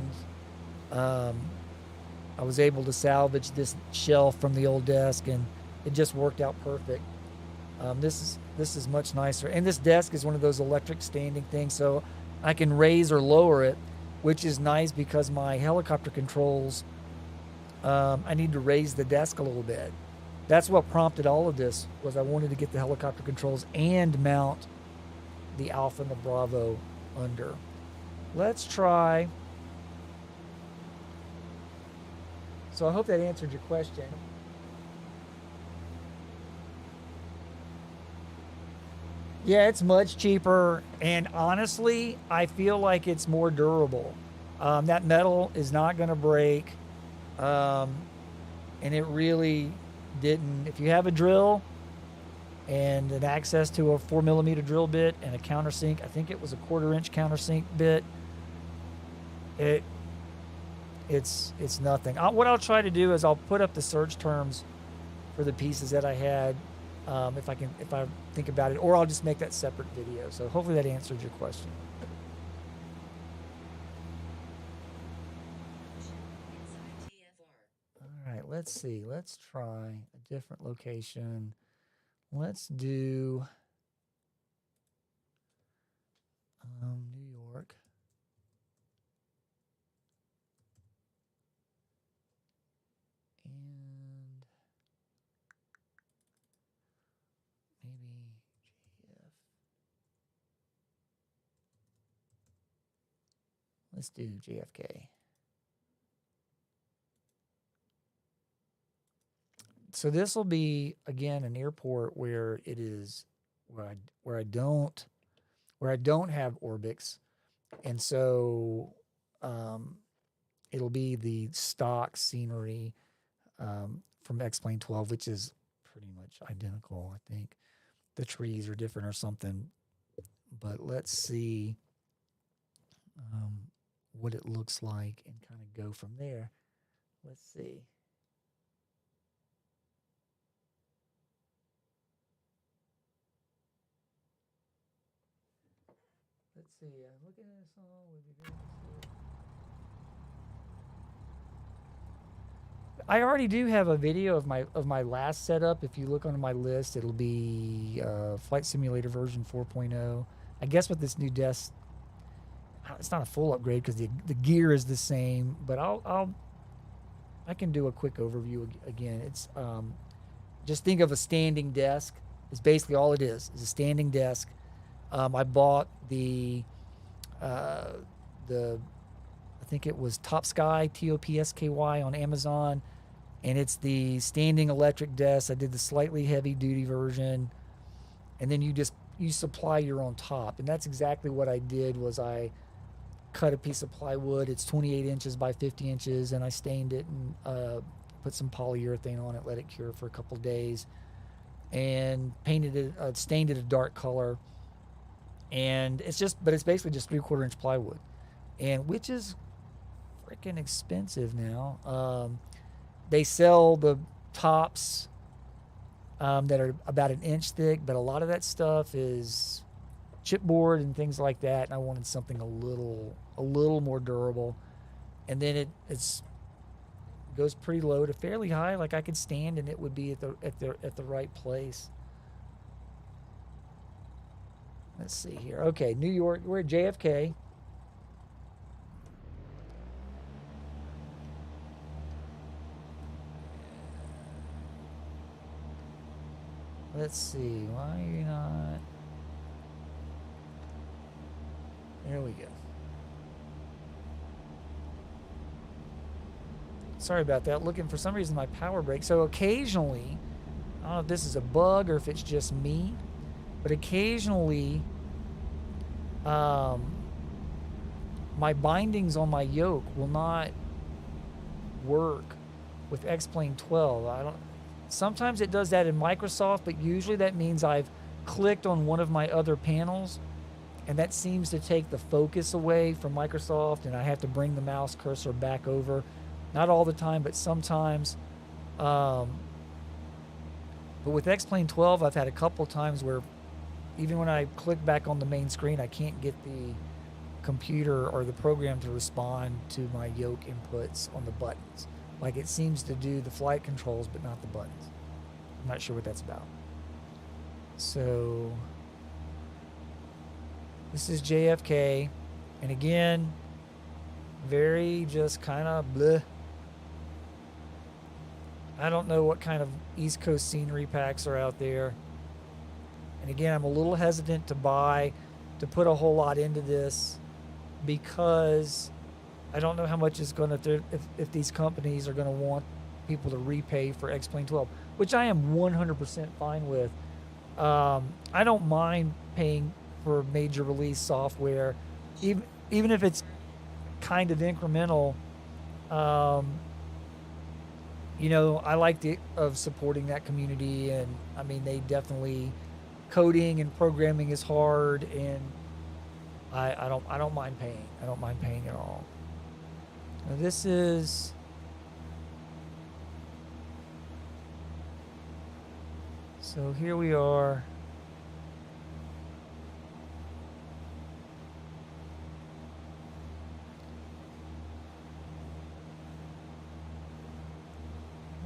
I was able to salvage this shelf from the old desk, and it just worked out perfect. This is much nicer. And this desk is one of those electric standing things, so I can raise or lower it, which is nice because my helicopter controls, I need to raise the desk a little bit. That's what prompted all of this, was I wanted to get the helicopter controls and mount the Alpha and the Bravo under. Let's try. So I hope that answered your question. Yeah, it's much cheaper, and honestly, I feel like it's more durable. That metal is not going to break, and it really didn't. If you have a drill and an access to a 4mm drill bit and a countersink, I think it was a 1/4-inch countersink bit, it's nothing. What I'll try to do is I'll put up the search terms for the pieces that I had, if I think about it, or I'll just make that separate video. So hopefully that answered your question. All right, let's see. Let's try a different location. Let's do New York. And maybe JF. Let's do JFK. So this will be, again, an airport where it is where I don't have Orbx, and so it'll be the stock scenery from X-Plane 12, which is pretty much identical. I think the trees are different or something. but let's see what it looks like and kind of go from there. Let's see. Let's see. I'm looking at this all. Would be very interested. I already do have a video of my last setup. If you look on my list, it'll be Flight Simulator version 4.0. I guess with this new desk, it's not a full upgrade because the gear is the same. But I can do a quick overview again. It's just think of a standing desk. It's basically all it is a standing desk. I bought I think it was Top Sky, TOPSKY on Amazon, and it's the standing electric desk. I did the slightly heavy duty version, and then you supply your own top, and that's exactly what I did. Was I cut a piece of plywood. It's 28 inches by 50 inches, and I stained it and put some polyurethane on it, let it cure for a couple days, and painted it, stained it a dark color. And it's basically just 3/4 inch plywood, and which is freaking expensive now. They sell the tops that are about an inch thick, but a lot of that stuff is chipboard and things like that. And I wanted something a little more durable. And then it goes pretty low to fairly high. Like I could stand and it would be at the right place. Let's see here. Okay, New York. We're at JFK. Let's see. Why are you not? There we go. Sorry about that. Looking for some reason my power breaks. So occasionally, I don't know if this is a bug or if it's just me, but occasionally my bindings on my yoke will not work with X-Plane 12. Sometimes it does that in Microsoft, but usually that means I've clicked on one of my other panels, and that seems to take the focus away from Microsoft, and I have to bring the mouse cursor back over. Not all the time, but sometimes. But with X-Plane 12, I've had a couple times where even when I click back on the main screen, I can't get the computer or the program to respond to my yoke inputs on the buttons. Like it seems to do the flight controls, but not the buttons. I'm not sure what that's about. So this is JFK. And again, very just kind of bleh. I don't know what kind of East Coast scenery packs are out there. And again, I'm a little hesitant to put a whole lot into this because I don't know how much is going to, if these companies are going to want people to repay for X-Plane 12, which I am 100% fine with. I don't mind paying for major release software, even if it's kind of incremental. I like of supporting that community, and I mean they definitely coding and programming is hard, and I don't mind paying. I don't mind paying at all. Now this is so here we are.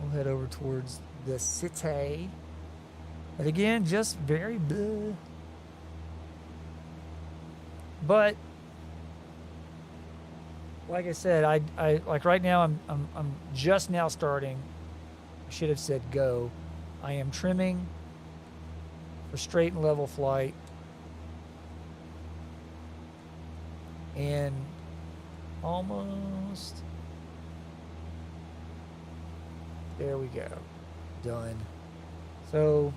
We'll head over towards the city. And again, just very bleh. But like I said, I like right now I'm just now starting. I should have said go. I am trimming for straight and level flight. And almost there we go. Done. So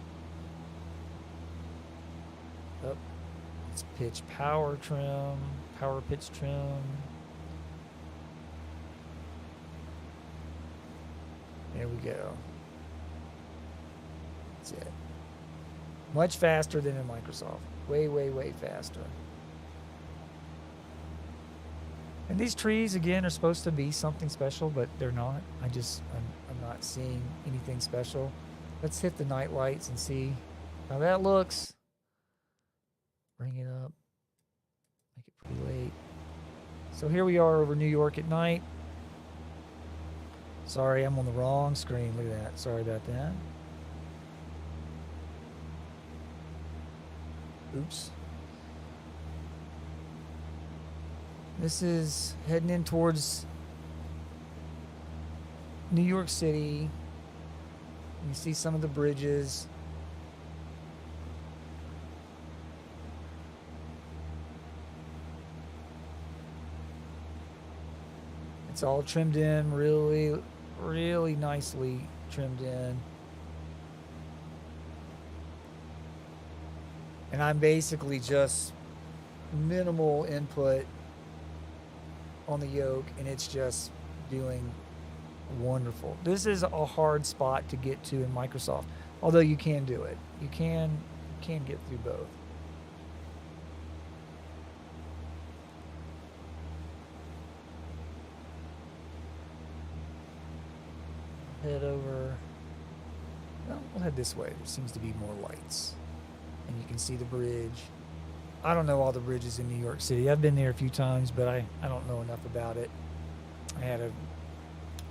let's pitch power trim, power pitch trim. There we go. That's it. Much faster than in Microsoft. Way, way, way faster. And these trees, again, are supposed to be something special, but they're not. I'm not seeing anything special. Let's hit the night lights and see how that looks. Bring it up. Make it pretty late. So here we are over New York at night. Sorry, I'm on the wrong screen. Look at that. Sorry about that. Oops. This is heading in towards New York City. You see some of the bridges. It's all trimmed in, really, really nicely trimmed in. And I'm basically just minimal input on the yoke, and it's just doing wonderful. This is a hard spot to get to in Microsoft, although you can do it. You can get through both. Head over. Well, we'll head this way. There seems to be more lights, and you can see the bridge. I don't know all the bridges in New York City. I've been there a few times, but I don't know enough about it. I had a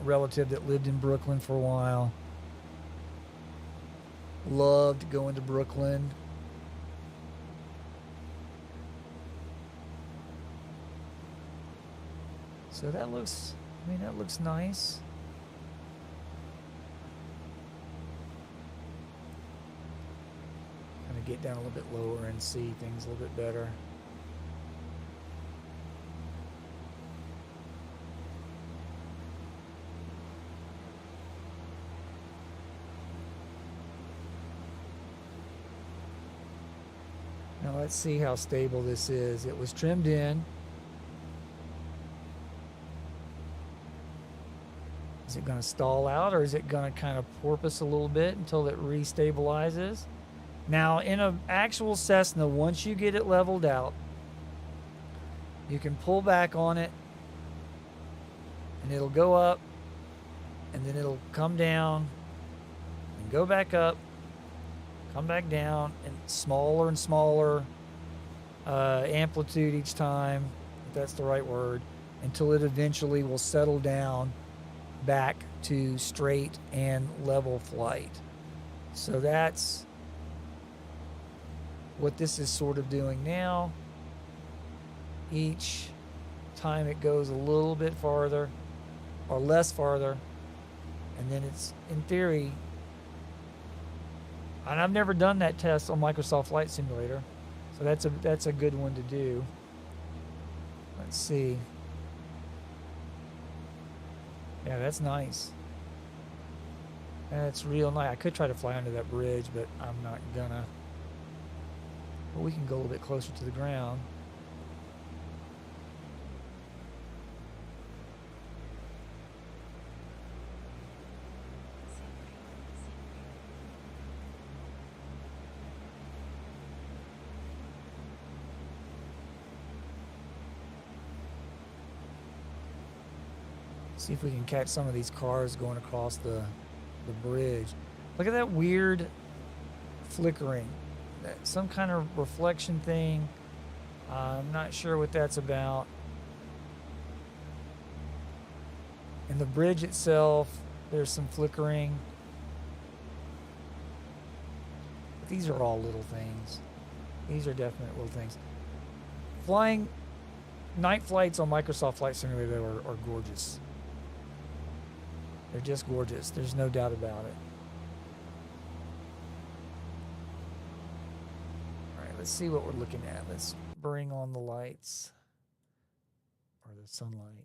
relative that lived in Brooklyn for a while. Loved going to Brooklyn. So that looks nice. Get down a little bit lower and see things a little bit better. Now let's see how stable this is. It was trimmed in. Is it going to stall out, or is it going to kind of porpoise a little bit until it restabilizes? Now, in an actual Cessna, once you get it leveled out, you can pull back on it, and it'll go up, and then it'll come down, and go back up, come back down, and smaller amplitude each time, if that's the right word, until it eventually will settle down back to straight and level flight. So that's what this is sort of doing now. Each time it goes a little bit farther or less farther, and then it's, in theory, and I've never done that test on Microsoft Flight Simulator, so that's a good one to do. Let's see. Yeah, that's nice. That's real nice. I could try to fly under that bridge, but I'm not gonna. But we can go a little bit closer to the ground. See if we can catch some of these cars going across the bridge. Look at that weird flickering. Some kind of reflection thing. I'm not sure what that's about. In the bridge itself, there's some flickering. But these are all little things. These are definite little things. Flying night flights on Microsoft Flight Simulator are gorgeous. They're just gorgeous. There's no doubt about it. Let's see what we're looking at. Let's bring on the lights or the sunlight.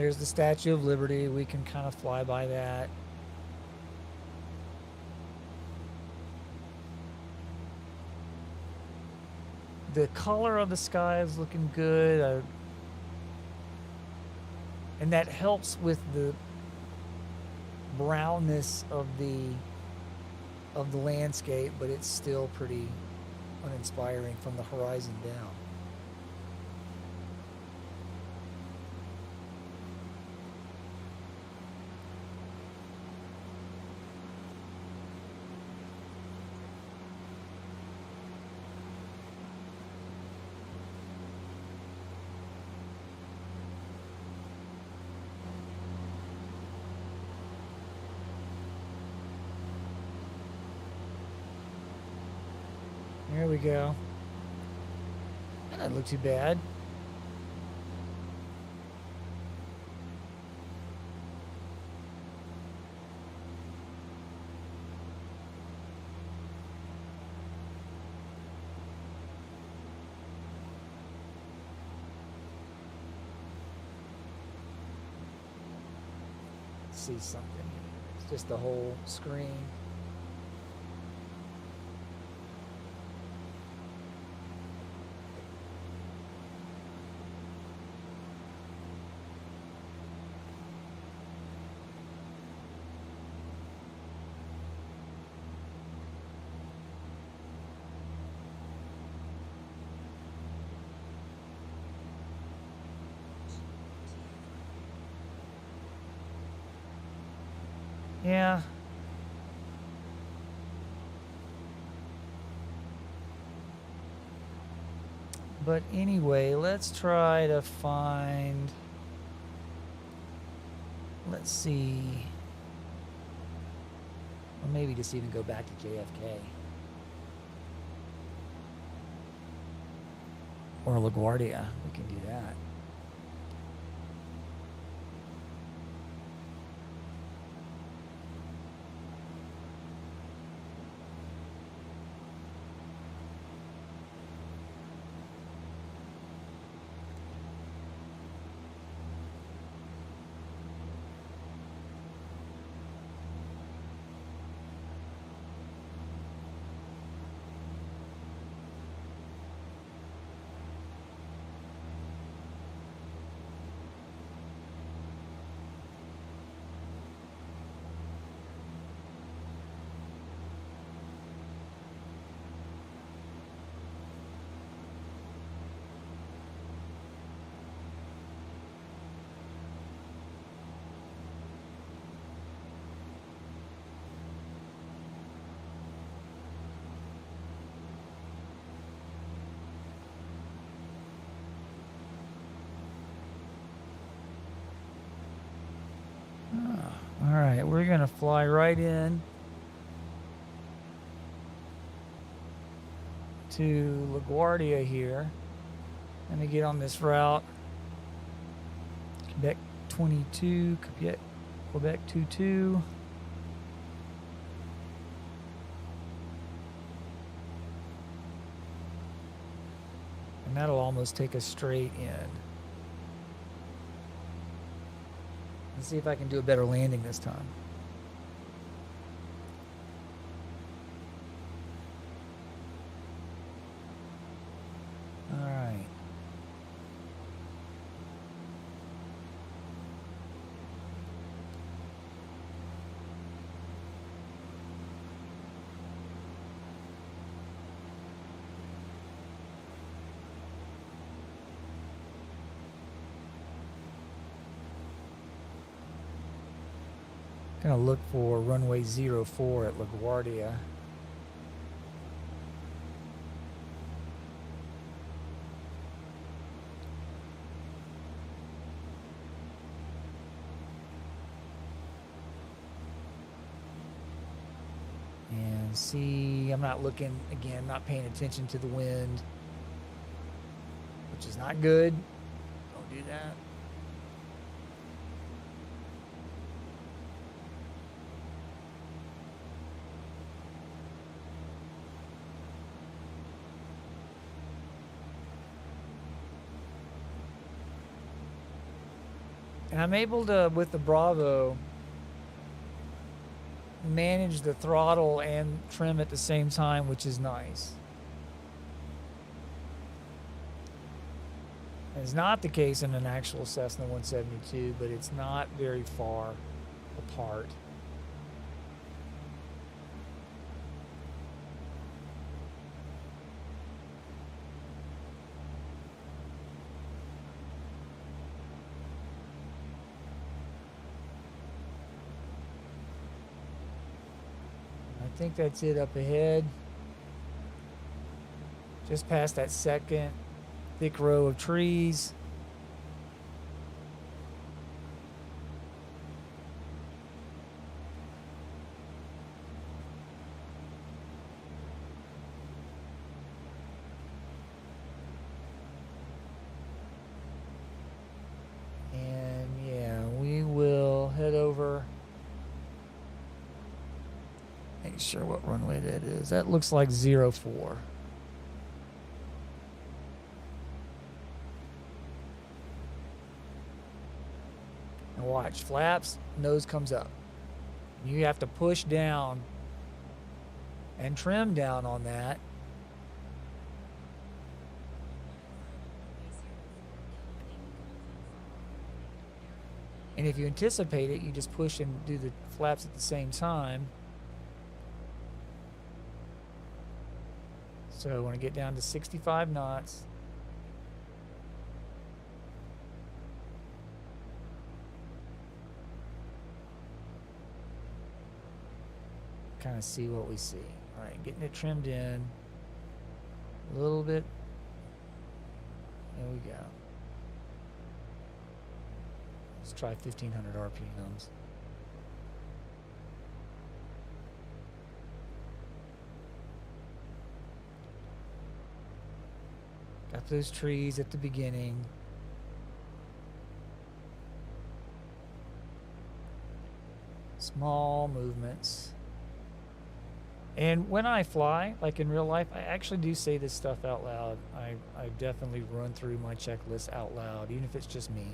There's the Statue of Liberty. We can kind of fly by that. The color of the sky is looking good. And that helps with the brownness of the landscape, but it's still pretty uninspiring from the horizon down. There we go. That doesn't look too bad. Let's see something. It's just the whole screen. Yeah. But anyway, let's try to find, let's see, or maybe just even go back to JFK. Or LaGuardia, we can do that. All right, we're going to fly right in to LaGuardia here. Let me get on this route. Quebec 22, Quebec 22. And that'll almost take us straight in. Let's see if I can do a better landing this time. All right. Gonna look for runway 04 at LaGuardia. And see, I'm not looking, again, not paying attention to the wind, which is not good. Don't do that. And I'm able to, with the Bravo, manage the throttle and trim at the same time, which is nice. It's not the case in an actual Cessna 172, but it's not very far apart. I think that's it up ahead. Just past that second thick row of trees. And yeah, we will head over. Make sure what runway that is. That looks like 04. And watch, flaps, nose comes up. You have to push down and trim down on that. And if you anticipate it, you just push and do the flaps at the same time. So I want to get down to 65 knots. Kind of see what we see. All right, getting it trimmed in a little bit. There we go. Let's try 1500 RPMs. Got those trees at the beginning. Small movements. And when I fly, like in real life, I actually do say this stuff out loud. I definitely run through my checklist out loud, even if it's just me.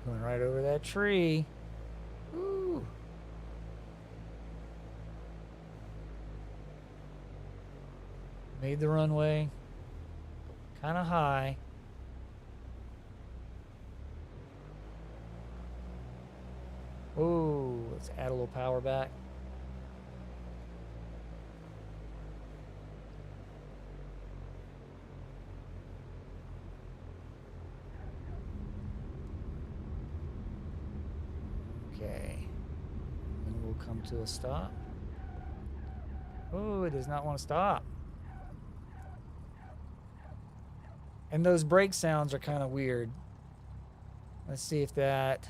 Going right over that tree. Ooh. Made the runway kind of high. Oh, let's add a little power back. Okay. And we'll come to a stop. Oh, it does not want to stop. And those brake sounds are kind of weird. Let's see if that,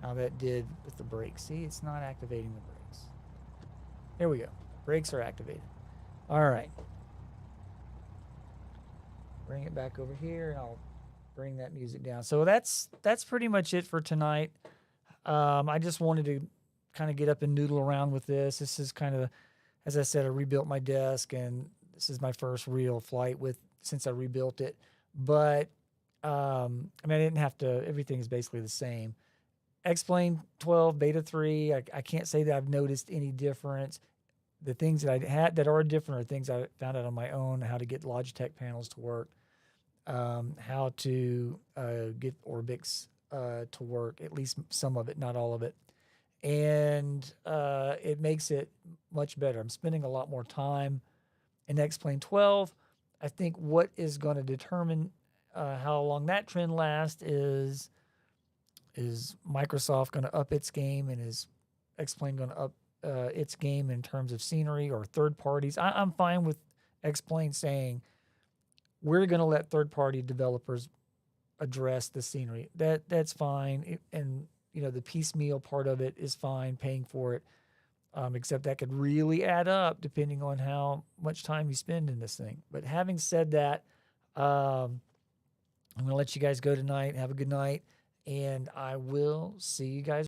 how that did with the brakes. See, it's not activating the brakes. There we go. Brakes are activated. All right. Bring it back over here, and I'll bring that music down. So that's pretty much it for tonight. I just wanted to kind of get up and noodle around with this. This is kind of, as I said, I rebuilt my desk, and this is my first real flight since I rebuilt it. But I mean, I didn't have to. Everything is basically the same. X-Plane 12 Beta 3. I can't say that I've noticed any difference. The things that I had that are different are things I found out on my own: how to get Logitech panels to work, how to get Orbx to work, at least some of it, not all of it. And it makes it much better. I'm spending a lot more time in X-Plane 12. I think what is going to determine how long that trend lasts is Microsoft going to up its game, and is X-Plane going to up its game in terms of scenery or third parties. I'm fine with X-Plane saying we're going to let third-party developers address the scenery. That's fine, and the piecemeal part of it is fine, paying for it. Except that could really add up depending on how much time you spend in this thing. But having said that, I'm going to let you guys go tonight. Have a good night, and I will see you guys